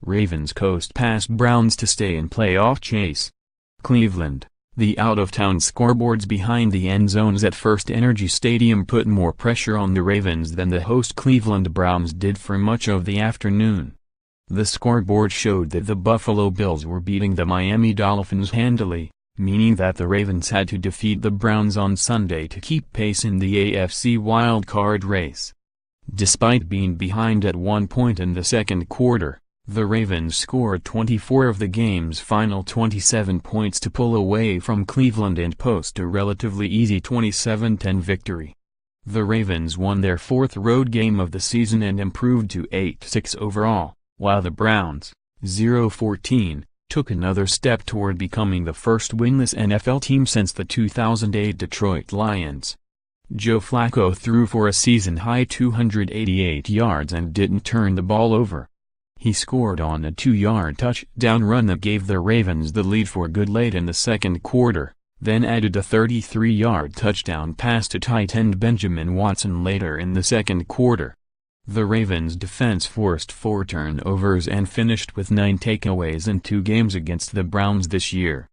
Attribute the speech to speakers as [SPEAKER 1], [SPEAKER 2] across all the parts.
[SPEAKER 1] Ravens coast past Browns to stay in playoff chase. Cleveland. The out-of-town scoreboards behind the end zones at FirstEnergy Stadium put more pressure on the Ravens than the host Cleveland Browns did for much of the afternoon. The scoreboard showed that the Buffalo Bills were beating the Miami Dolphins handily, meaning that the Ravens had to defeat the Browns on Sunday to keep pace in the AFC wildcard race. Despite being behind at 1 point in the second quarter, the Ravens scored 24 of the game's final 27 points to pull away from Cleveland and post a relatively easy 27-10 victory. The Ravens won their fourth road game of the season and improved to 8-6 overall, while the Browns, 0-14, took another step toward becoming the first winless NFL team since the 2008 Detroit Lions. Joe Flacco threw for a season-high 288 yards and didn't turn the ball over. He scored on a 2-yard touchdown run that gave the Ravens the lead for good late in the second quarter, then added a 33-yard touchdown pass to tight end Benjamin Watson later in the second quarter. The Ravens' defense forced 4 turnovers and finished with 9 takeaways in 2 games against the Browns this year.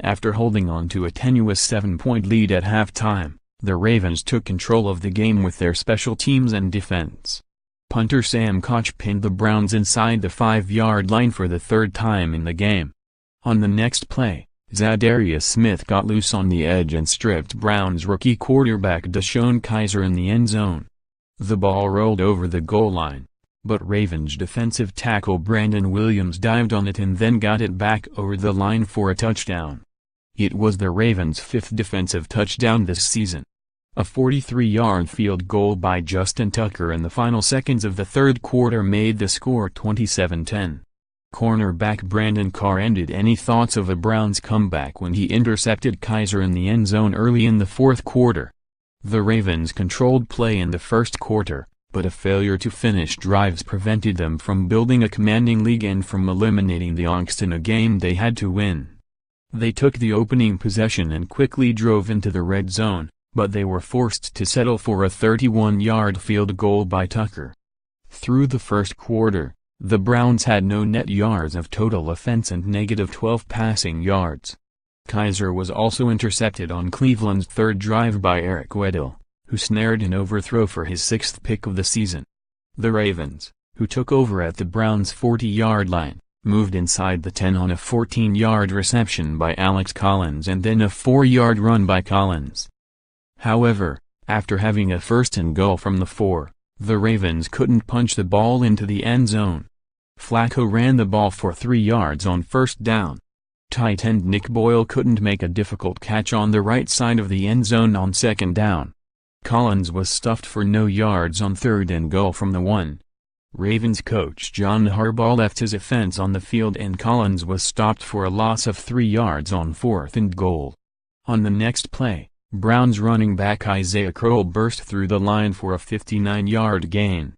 [SPEAKER 1] After holding on to a tenuous 7-point lead at halftime, the Ravens took control of the game with their special teams and defense. Punter Sam Koch pinned the Browns inside the 5-yard line for the third time in the game. On the next play, Zadarius Smith got loose on the edge and stripped Browns rookie quarterback DeShone Kizer in the end zone. The ball rolled over the goal line, but Ravens defensive tackle Brandon Williams dived on it and then got it back over the line for a touchdown. It was the Ravens' 5th defensive touchdown this season. A 43-yard field goal by Justin Tucker in the final seconds of the third quarter made the score 27-10. Cornerback Brandon Carr ended any thoughts of a Browns comeback when he intercepted Kizer in the end zone early in the fourth quarter. The Ravens controlled play in the first quarter, but a failure to finish drives prevented them from building a commanding lead and from eliminating the angst in a game they had to win. They took the opening possession and quickly drove into the red zone, but they were forced to settle for a 31-yard field goal by Tucker. Through the first quarter, the Browns had no net yards of total offense and -12 passing yards. Kizer was also intercepted on Cleveland's third drive by Eric Weddle, who snared an overthrow for his 6th pick of the season. The Ravens, who took over at the Browns' 40-yard line, moved inside the 10 on a 14-yard reception by Alex Collins and then a 4-yard run by Collins. However, after having a 1st and goal from the 4, the Ravens couldn't punch the ball into the end zone. Flacco ran the ball for 3 yards on 1st down. Tight end Nick Boyle couldn't make a difficult catch on the right side of the end zone on 2nd down. Collins was stuffed for no yards on 3rd and goal from the 1. Ravens coach John Harbaugh left his offense on the field and Collins was stopped for a loss of 3 yards on 4th and goal. On the next play, Browns running back Isaiah Crowell burst through the line for a 59-yard gain.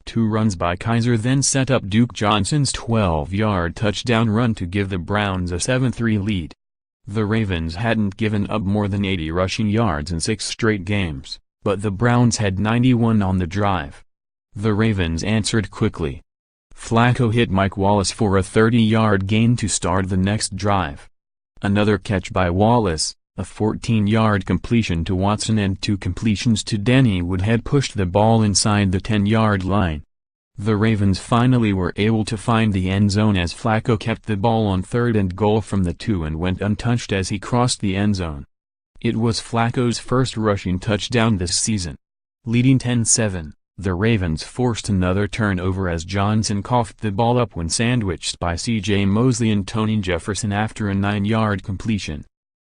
[SPEAKER 1] 2 runs by Kizer then set up Duke Johnson's 12-yard touchdown run to give the Browns a 7-3 lead. The Ravens hadn't given up more than 80 rushing yards in 6 straight games, but the Browns had 91 on the drive. The Ravens answered quickly. Flacco hit Mike Wallace for a 30-yard gain to start the next drive. Another catch by Wallace, a 14-yard completion to Watson and 2 completions to Danny Woodhead pushed the ball inside the 10-yard line. The Ravens finally were able to find the end zone as Flacco kept the ball on 3rd and goal from the 2 and went untouched as he crossed the end zone. It was Flacco's first rushing touchdown this season. Leading 10-7, the Ravens forced another turnover as Johnson coughed the ball up when sandwiched by C.J. Mosley and Tony Jefferson after a 9-yard completion.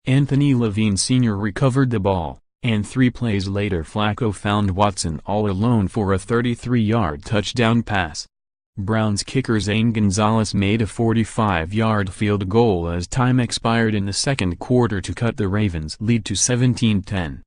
[SPEAKER 1] Anthony Levine Sr. recovered the ball, and 3 plays later Flacco found Watson all alone for a 33-yard touchdown pass. Browns kicker Zane Gonzalez made a 45-yard field goal as time expired in the second quarter to cut the Ravens' lead to 17-10.